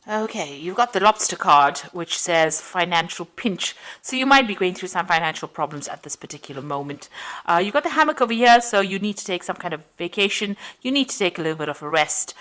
Okay, you've got the lobster card, which says financial pinch. So you might be going through some financial problems at this particular moment. You've got the hammock over here, so you need to take some kind of vacation. You need to take a little bit of a rest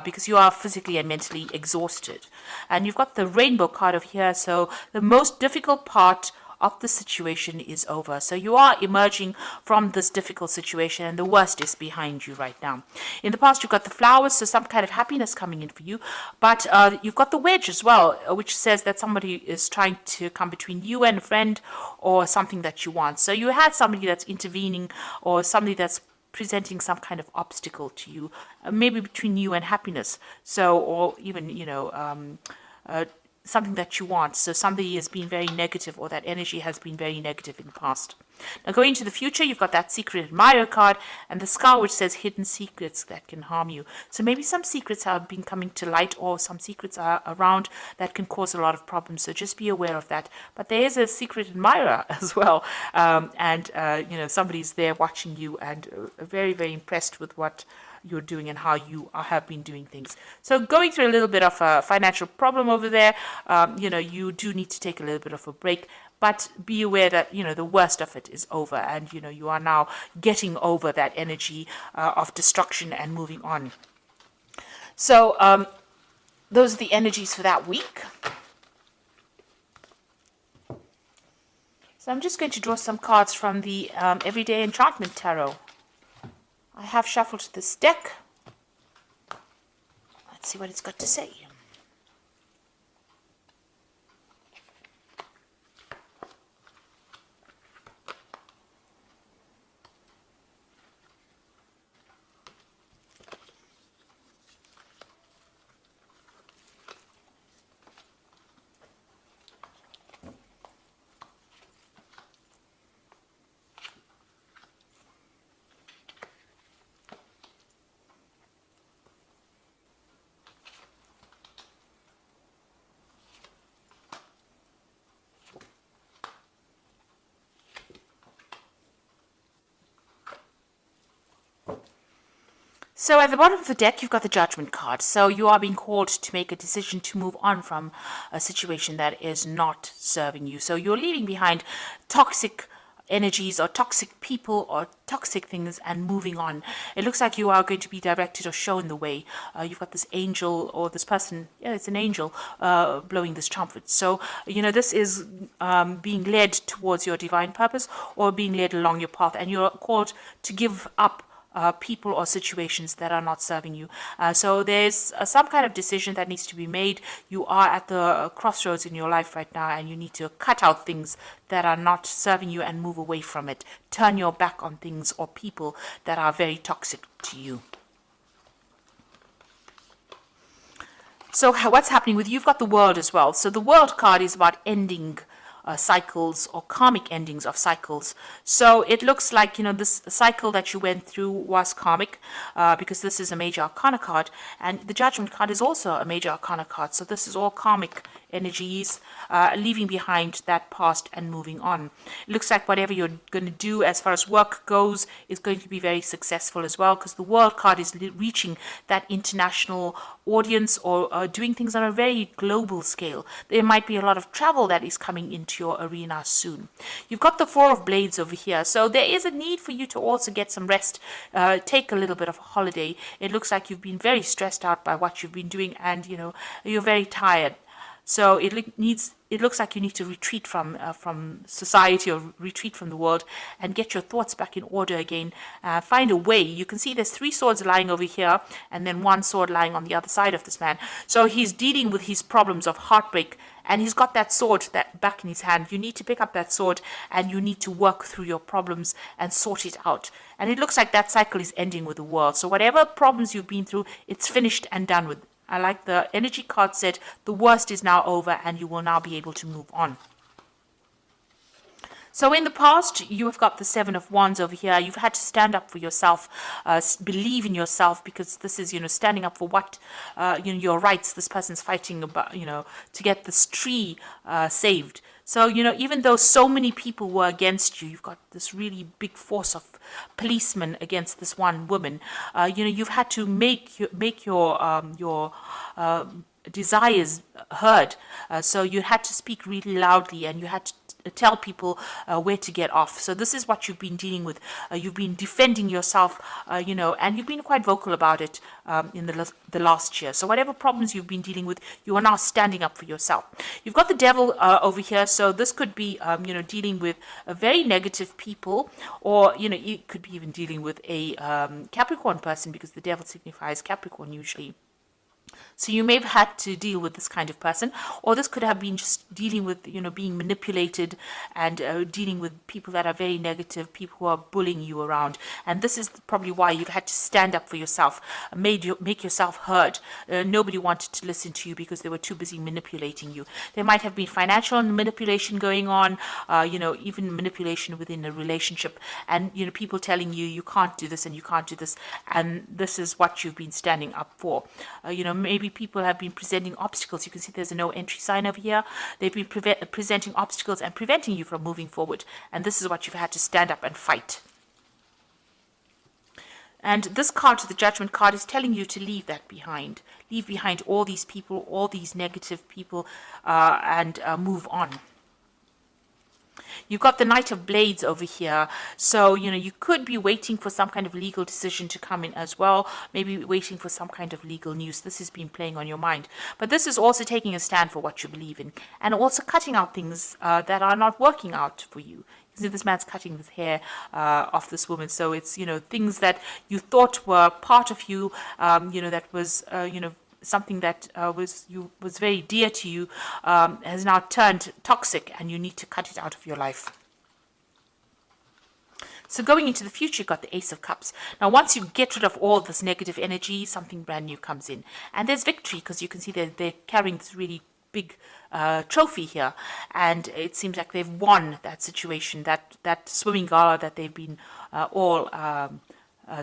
because you are physically and mentally exhausted. And you've got the rainbow card over here, so the most difficult part of the situation is over. So you are emerging from this difficult situation and the worst is behind you right now. In the past, you've got the flowers, so some kind of happiness coming in for you. But you've got the wedge as well, which says that somebody is trying to come between you and a friend or something that you want. So you had somebody that's intervening or somebody that's presenting some kind of obstacle to you, maybe between you and happiness. So, or even, something that you want. So somebody has been very negative or that energy has been very negative in the past. Now going into the future, you've got that secret admirer card and the scar which says hidden secrets that can harm you. So maybe some secrets have been coming to light or some secrets are around that can cause a lot of problems. So just be aware of that. But there is a secret admirer as well. Somebody's there watching you and very, very impressed with what you're doing and how you have been doing things. So going through a little bit of a financial problem over there, you do need to take a little bit of a break, but be aware that, the worst of it is over and, you are now getting over that energy of destruction and moving on. So those are the energies for that week. So I'm just going to draw some cards from the Everyday Enchantment Tarot. I have shuffled this deck. Let's see what it's got to say. So at the bottom of the deck, you've got the Judgment card. So you are being called to make a decision to move on from a situation that is not serving you. So you're leaving behind toxic energies or toxic people or toxic things and moving on. It looks like you are going to be directed or shown the way. You've got this angel or this person, it's an angel blowing this trumpet. So, this is being led towards your divine purpose or being led along your path, and you're called to give up people or situations that are not serving you. So there's some kind of decision that needs to be made. You are at the crossroads in your life right now and you need to cut out things that are not serving you and move away from it. Turn your back on things or people that are very toxic to you. So what's happening with you? You've got the World as well. So the World card is about ending cycles or karmic endings of cycles. So it looks like, this cycle that you went through was karmic because this is a major arcana card, and the Judgment card is also a major arcana card. So this is all karmic energies, leaving behind that past and moving on. It looks like whatever you're going to do as far as work goes is going to be very successful as well, because the World card is reaching that international audience or doing things on a very global scale. There might be a lot of travel that is coming into your arena soon. You've got the Four of Blades over here, so there is a need for you to also get some rest, take a little bit of a holiday. It looks like you've been very stressed out by what you've been doing, and you're very tired. So it looks like you need to retreat from society or retreat from the world and get your thoughts back in order again. Find a way. You can see there's 3 swords lying over here and then 1 sword lying on the other side of this man. So he's dealing with his problems of heartbreak and he's got that sword that back in his hand. You need to pick up that sword and you need to work through your problems and sort it out. And it looks like that cycle is ending with the world. So whatever problems you've been through, it's finished and done with. I like the energy card said the worst is now over and you will now be able to move on. So in the past, you have got the 7 of Wands over here. You've had to stand up for yourself, believe in yourself, because this is, standing up for what, your rights. This person's fighting about, to get this tree saved. So, even though so many people were against you, you've got this really big force of policemen against this one woman. You've had to make your desires heard. So you had to speak really loudly, and you had to tell people where to get off. So this is what you've been dealing with. You've been defending yourself, and you've been quite vocal about it in the last year. So whatever problems you've been dealing with, you are now standing up for yourself. You've got the devil over here, so this could be, dealing with a very negative people, or, you could be even dealing with a Capricorn person, because the devil signifies Capricorn usually. So you may have had to deal with this kind of person, or this could have been just dealing with, being manipulated, and dealing with people that are very negative, people who are bullying you around. And this is probably why you've had to stand up for yourself, make yourself heard. Nobody wanted to listen to you because they were too busy manipulating you. There might have been financial manipulation going on, even manipulation within a relationship, and, people telling you, you can't do this and you can't do this. And this is what you've been standing up for. Maybe people have been presenting obstacles. You can see there's a no entry sign over here. They've been presenting obstacles and preventing you from moving forward. And this is what you've had to stand up and fight. And this card, the Judgment card, is telling you to leave that behind. Leave behind all these people, all these negative people, and move on. You've got the Knight of Blades over here. So, you could be waiting for some kind of legal decision to come in as well. Maybe waiting for some kind of legal news. This has been playing on your mind. But this is also taking a stand for what you believe in. And also cutting out things that are not working out for you. You see, this man's cutting the hair off this woman. So it's, things that you thought were part of you, that was, something that was very dear to you, has now turned toxic, and you need to cut it out of your life. So going into the future, you've got the Ace of Cups. Now, once you get rid of all this negative energy, something brand new comes in. And there's victory, because you can see they're carrying this really big trophy here. And it seems like they've won that situation, that swimming gala that they've been all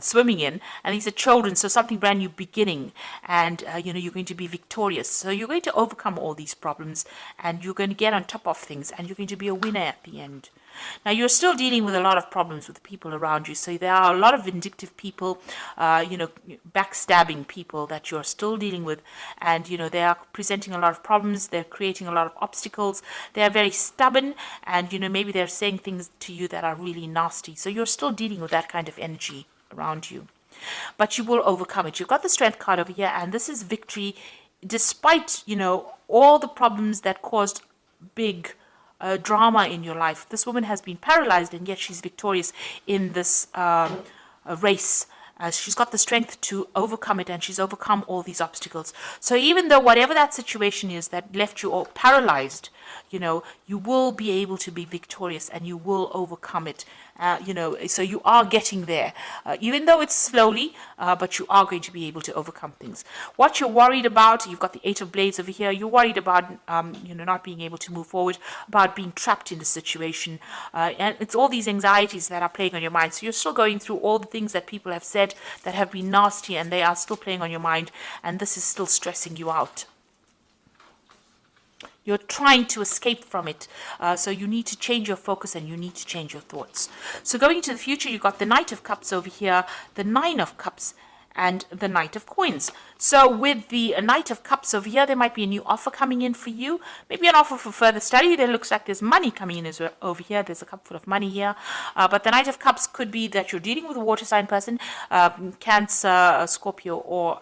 swimming in, and these are children, so something brand new beginning, and you're going to be victorious. So you're going to overcome all these problems, and you're going to get on top of things, and you're going to be a winner at the end. Now, you're still dealing with a lot of problems with the people around you. So there are a lot of vindictive people, backstabbing people that you're still dealing with, and they are presenting a lot of problems. They're creating a lot of obstacles. They are very stubborn, and maybe they're saying things to you that are really nasty. So you're still dealing with that kind of energy around you, but you will overcome it. You've got the Strength card over here, and this is victory despite all the problems that caused big drama in your life. This woman has been paralyzed, and yet she's victorious in this race. She's got the strength to overcome it, and she's overcome all these obstacles. So even though whatever that situation is that left you all paralyzed, you will be able to be victorious, and you will overcome it. So you are getting there, even though it's slowly, but you are going to be able to overcome things. What you're worried about, you've got the Eight of Blades over here. You're worried about, not being able to move forward, about being trapped in the situation. And it's all these anxieties that are playing on your mind. So you're still going through all the things that people have said that have been nasty, and they are still playing on your mind. And this is still stressing you out. You're trying to escape from it. So you need to change your focus, and you need to change your thoughts. So going into the future, you've got the Knight of Cups over here, the Nine of Cups, and the Knight of Coins. So with the Knight of Cups over here, there might be a new offer coming in for you. Maybe an offer for further study. There looks like there's money coming in over here. There's a cup full of money here. But the Knight of Cups could be that you're dealing with a water sign person, Cancer, Scorpio, or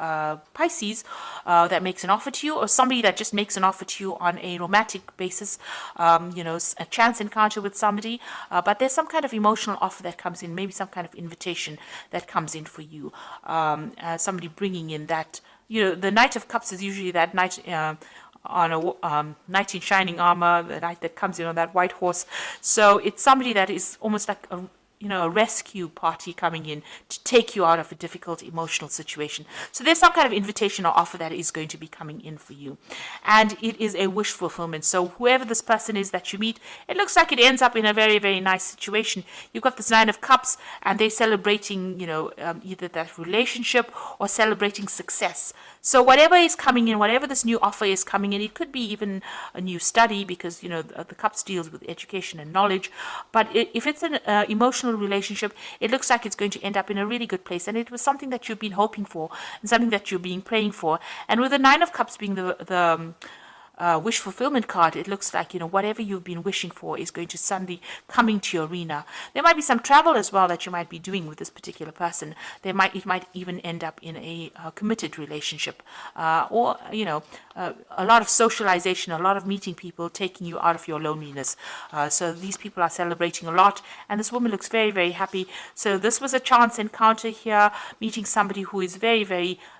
Pisces, that makes an offer to you, or somebody that just makes an offer to you on a romantic basis, a chance encounter with somebody. But there's some kind of emotional offer that comes in, maybe some kind of invitation that comes in for you. Somebody bringing in that, the Knight of Cups is usually that knight on a knight in shining armor, the knight that comes in on that white horse. So it's somebody that is almost like a rescue party coming in to take you out of a difficult emotional situation. So there's some kind of invitation or offer that is going to be coming in for you. And it is a wish fulfillment. So whoever this person is that you meet, it looks like it ends up in a very, very nice situation. You've got this Nine of Cups, and they're celebrating, either that relationship or celebrating success. So whatever is coming in, whatever this new offer is coming in, it could be even a new study, because, the Cups deals with education and knowledge. But if it's an emotional personal relationship, it looks like it's going to end up in a really good place. And it was something that you've been hoping for and something that you've been praying for. And with the Nine of Cups being the wish fulfillment card, it looks like, whatever you've been wishing for is going to suddenly come into your arena. There might be some travel as well that you might be doing with this particular person. It might even end up in a committed relationship, or a lot of socialization, a lot of meeting people, taking you out of your loneliness. So these people are celebrating a lot, and this woman looks very, very happy. So this was a chance encounter here, meeting somebody who is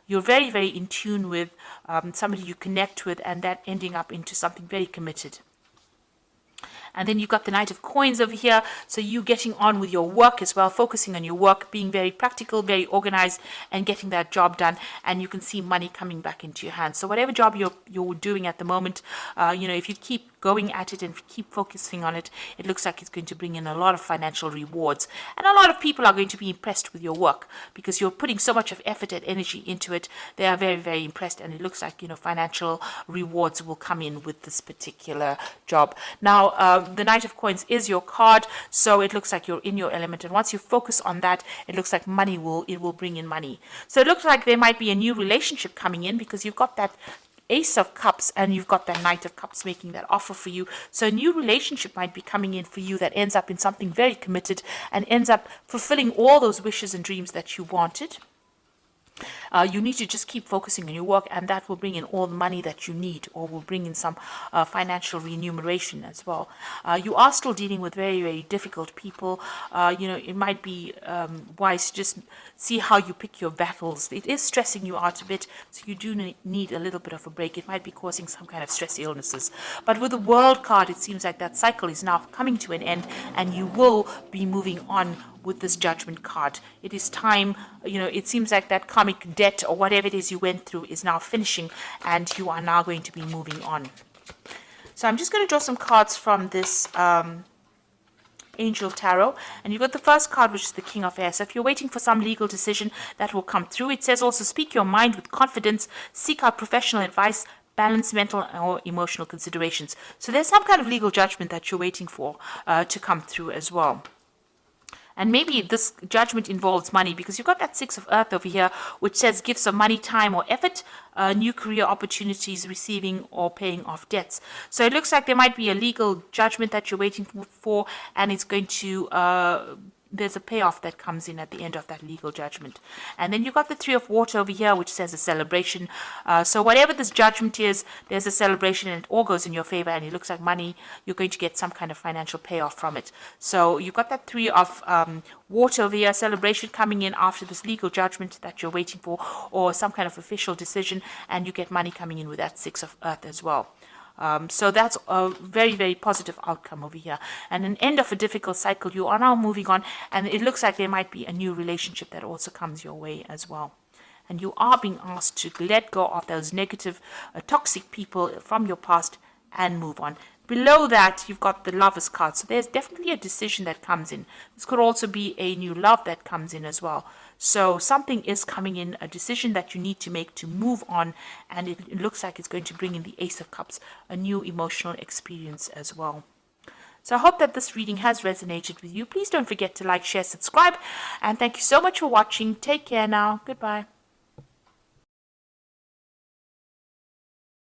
you're very, very in tune with, somebody you connect with, and that ending up into something very committed. And then you've got the Knight of Coins over here. So you getting on with your work as well, focusing on your work, being very practical, very organized, and getting that job done. And you can see money coming back into your hands. So whatever job you're doing at the moment, if you keep going at it and keep focusing on it, it looks like it's going to bring in a lot of financial rewards. And a lot of people are going to be impressed with your work because you're putting so much of effort and energy into it. They are very, very impressed. And it looks like, financial rewards will come in with this particular job. Now, the Knight of Coins is your card, so it looks like you're in your element. And once you focus on that, it looks like money will bring in money. So it looks like there might be a new relationship coming in because you've got that Ace of Cups and you've got that Knight of Cups making that offer for you. So a new relationship might be coming in for you that ends up in something very committed and ends up fulfilling all those wishes and dreams that you wanted. You need to just keep focusing on your work, and that will bring in all the money that you need, or will bring in some financial remuneration as well. You are still dealing with very, very difficult people. It might be wise to just see how you pick your battles. It is stressing you out a bit, so you do need a little bit of a break. It might be causing some kind of stress illnesses. But with the World card, it seems like that cycle is now coming to an end, and you will be moving on with this Judgment card. It is time, it seems like that karmic debt or whatever it is you went through is now finishing, and you are now going to be moving on. So I'm just going to draw some cards from this Angel Tarot, and you've got the first card, which is the King of Air. So if you're waiting for some legal decision, that will come through. It says also, speak your mind with confidence, seek out professional advice, balance mental or emotional considerations. So there's some kind of legal judgment that you're waiting for to come through as well. And maybe this judgment involves money, because you've got that Six of Earth over here, which says gifts of money, time, or effort, new career opportunities, receiving or paying off debts. So it looks like there might be a legal judgment that you're waiting for, and it's going to there's a payoff that comes in at the end of that legal judgment. And then you've got the Three of Water over here, which says a celebration. So whatever this judgment is, there's a celebration, and it all goes in your favor, and it looks like money, you're going to get some kind of financial payoff from it. So you've got that Three of Water over here, celebration coming in after this legal judgment that you're waiting for, or some kind of official decision, and you get money coming in with that Six of Earth as well. So that's a very, very positive outcome over here. And an end of a difficult cycle. You are now moving on, and it looks like there might be a new relationship that also comes your way as well. And you are being asked to let go of those negative, toxic people from your past and move on. Below that, you've got the Lovers card. So there's definitely a decision that comes in. This could also be a new love that comes in as well. So something is coming in, a decision that you need to make to move on. And it looks like it's going to bring in the Ace of Cups, a new emotional experience as well. So I hope that this reading has resonated with you. Please don't forget to like, share, subscribe. And thank you so much for watching. Take care now. Goodbye.